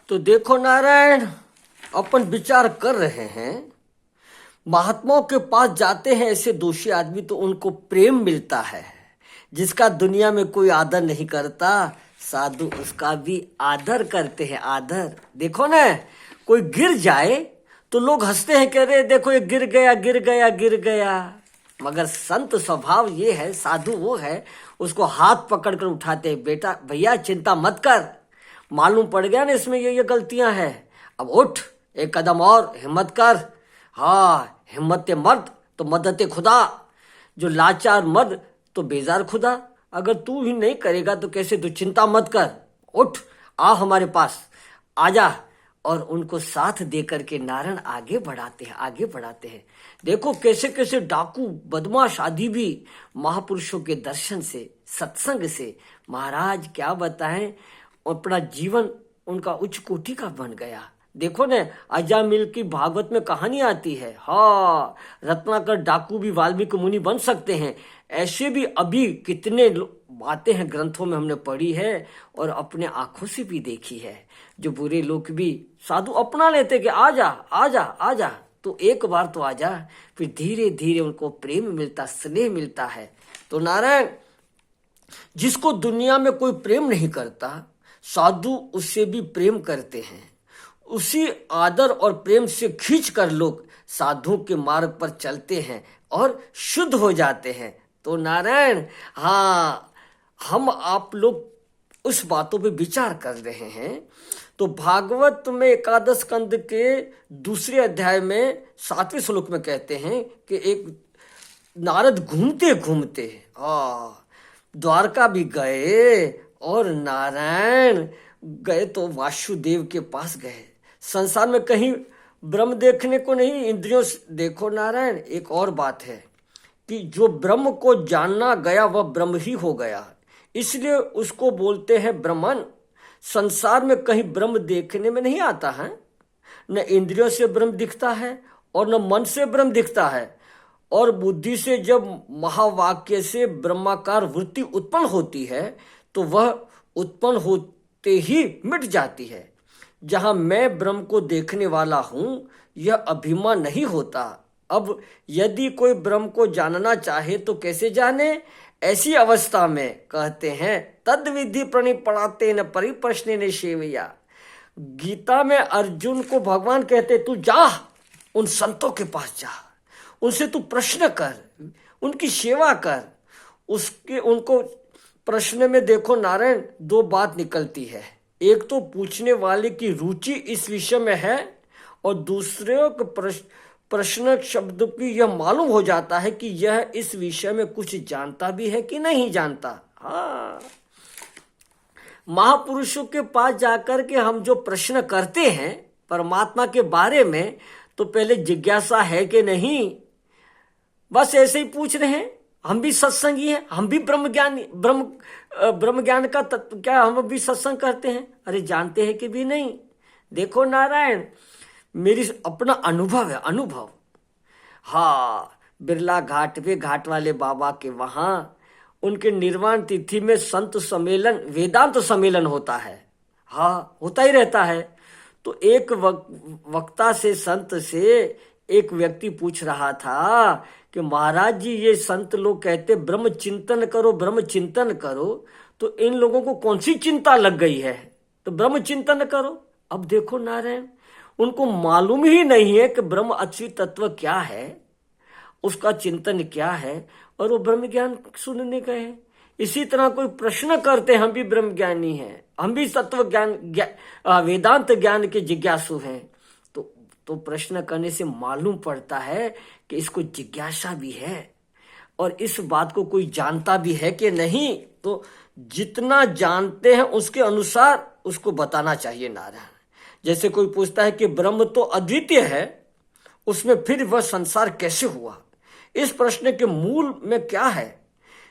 तो देखो नारायण, अपन विचार कर रहे हैं, महात्माओं के पास जाते हैं ऐसे दोषी आदमी तो उनको प्रेम मिलता है। जिसका दुनिया में कोई आदर नहीं करता, साधु उसका भी आदर करते हैं। आदर देखो ना, कोई गिर जाए तो लोग हंसते हैं, कह रहे देखो ये गिर गया गिर गया गिर गया। मगर संत स्वभाव ये है, साधु वो है, उसको हाथ पकड़ कर उठाते हैं। बेटा भैया चिंता मत कर, मालूम पड़ गया ना इसमें ये गलतियां हैं, अब उठ एक कदम और हिम्मत कर। हाँ, हिम्मत मर्द तो मदद खुदा, जो लाचार मर्द तो बेजार खुदा। अगर तू ही नहीं करेगा तो कैसे, तू चिंता मत कर, उठ आ हमारे पास आजा। और उनको साथ दे करके नारायण आगे बढ़ाते हैं, आगे बढ़ाते हैं। देखो कैसे कैसे डाकू बदमाश आदि भी महापुरुषों के दर्शन से, सत्संग से, महाराज क्या बताएं, अपना जीवन उनका उच्च कोटि का बन गया। देखो न, अजामिल की भागवत में कहानी आती है। हाँ, रत्नाकर डाकू भी वाल्मीकि मुनि बन सकते हैं। ऐसे भी अभी कितने बातें हैं ग्रंथों में हमने पढ़ी है और अपने आंखों से भी देखी है, जो बुरे लोग भी साधु अपना लेते कि आजा आजा आजा, तो एक बार तो आजा, फिर धीरे धीरे उनको प्रेम मिलता, स्नेह मिलता है। तो नारायण, जिसको दुनिया में कोई प्रेम नहीं करता, साधु उससे भी प्रेम करते हैं। उसी आदर और प्रेम से खींच कर लोग साधु के मार्ग पर चलते हैं और शुद्ध हो जाते हैं। तो नारायण, हाँ, हम आप लोग उस बातों पे विचार कर रहे हैं। तो भागवत में एकादश स्कंद के दूसरे अध्याय में 7वें श्लोक में कहते हैं कि एक नारद घूमते घूमते द्वारका भी गए और नारायण गए तो वासुदेव के पास गए। संसार में कहीं ब्रह्म देखने को नहीं, इंद्रियों से देखो नारायण। एक और बात है कि जो ब्रह्म को जानना गया वह ब्रह्म ही हो गया, इसलिए उसको बोलते हैं ब्रह्मन। संसार में कहीं ब्रह्म देखने में नहीं आता है, न इंद्रियों से ब्रह्म दिखता है और न मन से ब्रह्म दिखता है। और बुद्धि से जब महावाक्य से ब्रह्माकार वृत्ति उत्पन्न होती है तो वह उत्पन्न होते ही मिट जाती है। जहां मैं ब्रह्म को देखने वाला हूं, यह अभिमान नहीं होता। अब यदि कोई ब्रह्म को जानना चाहे तो कैसे जाने? ऐसी अवस्था में कहते हैं तद विधि प्रणिपणाते न परिप्रश्ने ने सेवया। गीता में अर्जुन को भगवान कहते तू जा उन संतों के पास जा, उनसे तू प्रश्न कर, उनकी सेवा कर। उसके उनको प्रश्न में देखो नारायण, दो बात निकलती है। एक तो पूछने वाले की रुचि इस विषय में है और दूसरे प्रश्न शब्द की यह मालूम हो जाता है कि यह इस विषय में कुछ जानता भी है कि नहीं जानता। हाँ, महापुरुषों के पास जाकर के हम जो प्रश्न करते हैं परमात्मा के बारे में, तो पहले जिज्ञासा है कि नहीं, बस ऐसे ही पूछ रहे हैं। हम भी सत्संगी हैं, हम भी ब्रह्म ज्ञान का तत्व, क्या हम भी सत्संग करते हैं? अरे जानते हैं कि भी नहीं। देखो नारायण, मेरी अपना अनुभव है, अनुभव। हाँ, बिरला घाट पे घाट वाले बाबा के वहां उनके निर्वाण तिथि में संत सम्मेलन, वेदांत सम्मेलन होता है। हाँ, होता ही रहता है। तो एक वक्ता से, संत से एक व्यक्ति पूछ रहा था कि महाराज जी, ये संत लोग कहते ब्रह्म चिंतन करो, ब्रह्म चिंतन करो, तो इन लोगों को कौन सी चिंता लग गई है, तो ब्रह्म चिंतन करो। अब देखो नारायण, उनको मालूम ही नहीं है कि ब्रह्म अच्छी तत्व क्या है, उसका चिंतन क्या है, और वो ब्रह्म ज्ञान सुनने गए हैं। इसी तरह कोई प्रश्न करते, हम भी ब्रह्म ज्ञानी हैं, हम भी तत्व ज्ञान वेदांत ज्ञान के जिज्ञासु हैं, तो प्रश्न करने से मालूम पड़ता है कि इसको जिज्ञासा भी है और इस बात को कोई जानता भी है कि नहीं। तो जितना जानते हैं उसके अनुसार उसको बताना चाहिए नारायण। जैसे कोई पूछता है कि ब्रह्म तो अद्वितीय है, उसमें फिर वह संसार कैसे हुआ? इस प्रश्न के मूल में क्या है?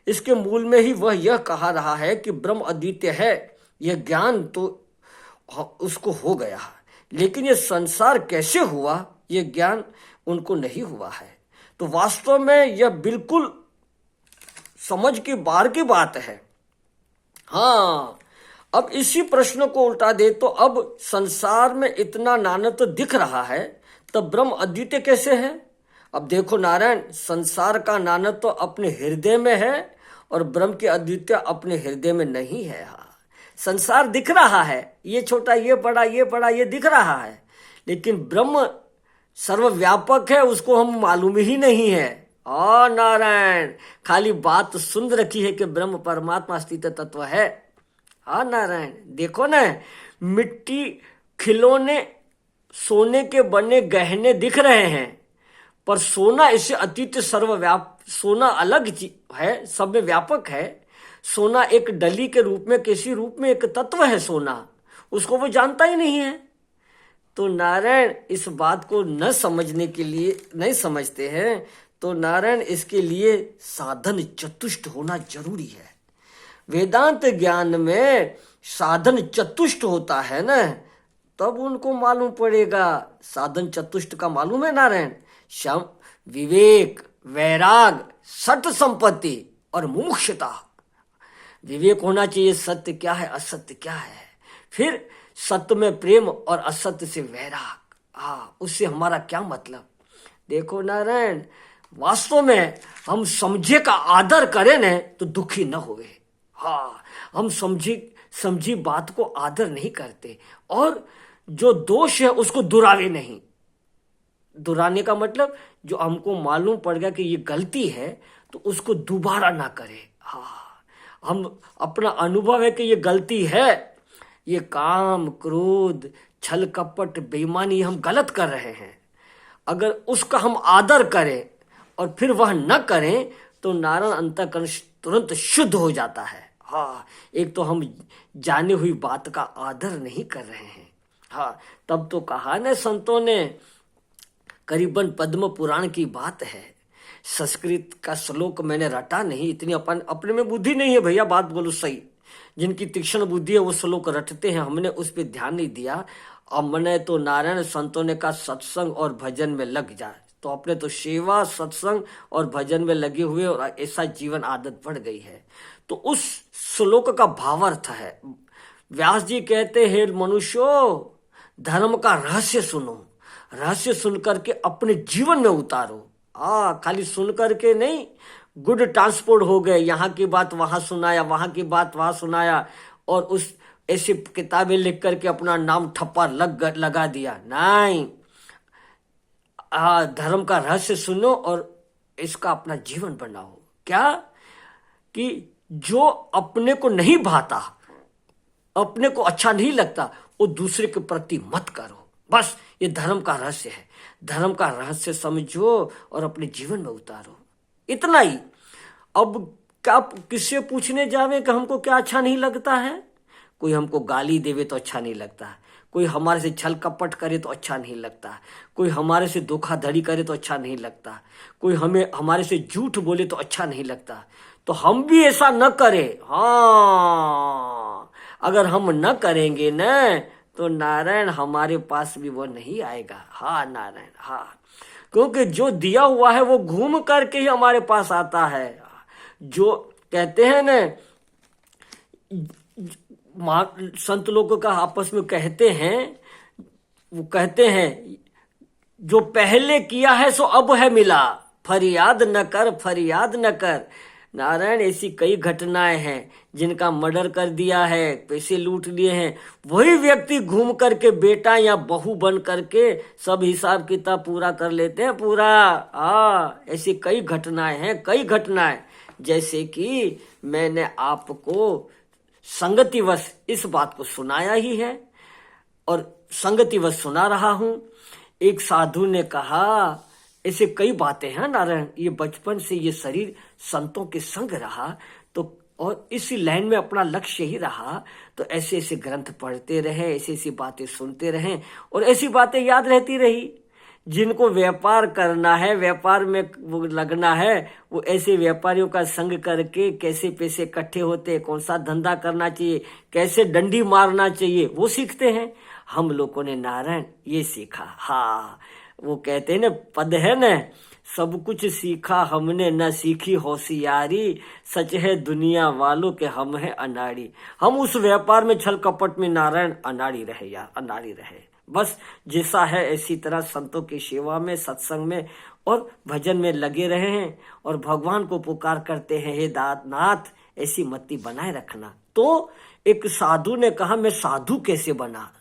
इसके मूल में ही वह यह कहा रहा है कि ब्रह्म अद्वितीय है, यह ज्ञान तो उसको हो गया, लेकिन यह संसार कैसे हुआ यह ज्ञान उनको नहीं हुआ है। तो वास्तव में यह बिल्कुल समझ के बाहर की बात है। हाँ, अब इसी प्रश्न को उल्टा दे तो अब संसार में इतना नानत्व दिख रहा है, तब ब्रह्म अद्वितीय कैसे है? अब देखो नारायण, संसार का नानत्व अपने हृदय में है और ब्रह्म की अद्वितीय अपने हृदय में नहीं है। संसार दिख रहा है, ये छोटा, ये बड़ा, ये बड़ा, ये दिख रहा है, लेकिन ब्रह्म सर्वव्यापक है, उसको हम मालूम ही नहीं है। नारायण, खाली बात सुन रखी है कि ब्रह्म परमात्मा अस्तित्व तत्व है। नारायण, देखो ना, मिट्टी, खिलौने, सोने के बने गहने दिख रहे हैं, पर सोना इससे अतीत सोना अलग है, सब में व्यापक है। सोना एक डली के रूप में, किसी रूप में एक तत्व है सोना, उसको वो जानता ही नहीं है। तो नारायण, इस बात को न समझने के लिए नहीं समझते हैं, तो नारायण इसके लिए साधन चतुष्ट होना जरूरी है। वेदांत ज्ञान में साधन चतुष्ट होता है ना, तब उनको मालूम पड़ेगा। साधन चतुष्ट का मालूम है नारायण? शम, विवेक, वैराग, सत संपत्ति और मुमुक्षुता। विवेक होना चाहिए, सत्य क्या है, असत्य क्या है। फिर सत्य में प्रेम और असत्य से वैराग। उससे हमारा क्या मतलब? देखो नारायण, वास्तव में हम समझे का आदर करें न तो दुखी न होवे। हम समझी बात को आदर नहीं करते, और जो दोष है उसको दुरावे नहीं। दुराने का मतलब, जो हमको मालूम पड़ गया कि ये गलती है तो उसको दोबारा ना करे। हम अपना अनुभव है कि ये गलती है, ये काम, क्रोध, छल कपट, बेईमानी हम गलत कर रहे हैं, अगर उसका हम आदर करें और फिर वह न करें तो नारायण अंतःकरण तुरंत शुद्ध हो जाता है। एक तो हम जानी हुई बात का आदर नहीं कर रहे हैं। तब तो कहा न संतों ने, करीबन पद्म पुराण की बात है। संस्कृत का श्लोक मैंने रटा नहीं, इतनी अपने में बुद्धि नहीं है भैया, बात बोलो सही। जिनकी तीक्ष्ण बुद्धि है वो श्लोक रटते हैं, हमने उस पर ध्यान नहीं दिया। अब मैंने तो नारायण संतों ने कहा सत्संग और भजन में लग जाए, तो अपने तो सेवा, सत्संग और भजन में लगे हुए, और ऐसा जीवन आदत पड़ गई है। तो उस श्लोक का भावार्थ है, व्यास जी कहते हैं, मनुष्यो धर्म का रहस्य सुनो, रहस्य सुन करके अपने जीवन में उतारो। खाली सुन करके नहीं, गुड ट्रांसपोर्ट हो गए, यहाँ की बात वहां सुनाया, वहां की बात वहां सुनाया, और उस ऐसी किताबें लिख करके अपना नाम ठप्पा लगा दिया। नहीं, धर्म का रहस्य सुनो और इसका अपना जीवन बनाओ। क्या कि जो अपने को नहीं भाता, अपने को अच्छा नहीं लगता, वो दूसरे के प्रति मत करो। बस ये धर्म का रहस्य है, धर्म का रहस्य समझो और अपने जीवन में उतारो, इतना ही। अब क्या किससे पूछने जावे कि हमको क्या अच्छा नहीं लगता है? कोई हमको गाली देवे तो अच्छा नहीं लगता, कोई हमारे से छल कपट करे तो अच्छा नहीं लगता, कोई हमारे से धोखाधड़ी करे तो अच्छा नहीं लगता, कोई हमारे से झूठ बोले तो अच्छा नहीं लगता। तो हम भी ऐसा न करें। अगर हम न करेंगे न तो नारायण हमारे पास भी वो नहीं आएगा। नारायण, क्योंकि जो दिया हुआ है वो घूम करके ही हमारे पास आता है। जो कहते हैं न, संत लोगों का आपस में कहते हैं, वो कहते हैं, जो पहले किया है सो अब है मिला, फरियाद न कर, फरियाद न कर। नारायण, ऐसी कई घटनाएं हैं जिनका मर्डर कर दिया है, पैसे लूट लिए हैं, वही व्यक्ति घूम करके बेटा या बहू बन करके सब हिसाब किताब पूरा कर लेते हैं, पूरा। ऐसी कई घटनाएं हैं, कई घटनाएं। जैसे कि मैंने आपको संगतिवश इस बात को सुनाया ही है और संगतिवश सुना रहा हूं। एक साधु ने कहा, ऐसे कई बातें हैं नारायण, ये बचपन से ये शरीर संतों के संग रहा, तो और इसी लाइन में अपना लक्ष्य ही रहा, तो ऐसे ऐसे ग्रंथ पढ़ते रहे, ऐसी ऐसी बातें सुनते रहे और ऐसी बातें याद रहती रही। जिनको व्यापार करना है, व्यापार में वो लगना है, वो ऐसे व्यापारियों का संग करके कैसे पैसे इकट्ठे होते, कौन सा धंधा करना चाहिए, कैसे डंडी मारना चाहिए, वो सीखते हैं। हम लोगों ने नारायण ये सीखा। वो कहते हैं ना, पद है ना, सब कुछ सीखा हमने न सीखी होशियारी, सच है दुनिया वालों के हम है अनाड़ी। हम उस व्यापार में छल कपट में नारायण अनाड़ी रहे यार, अनाड़ी रहे। बस जैसा है ऐसी तरह संतों की सेवा में, सत्संग में और भजन में लगे रहे हैं और भगवान को पुकार करते हैं, हे नाथ ऐसी मति बनाए रखना। तो एक साधु ने कहा, मैं साधु कैसे बना?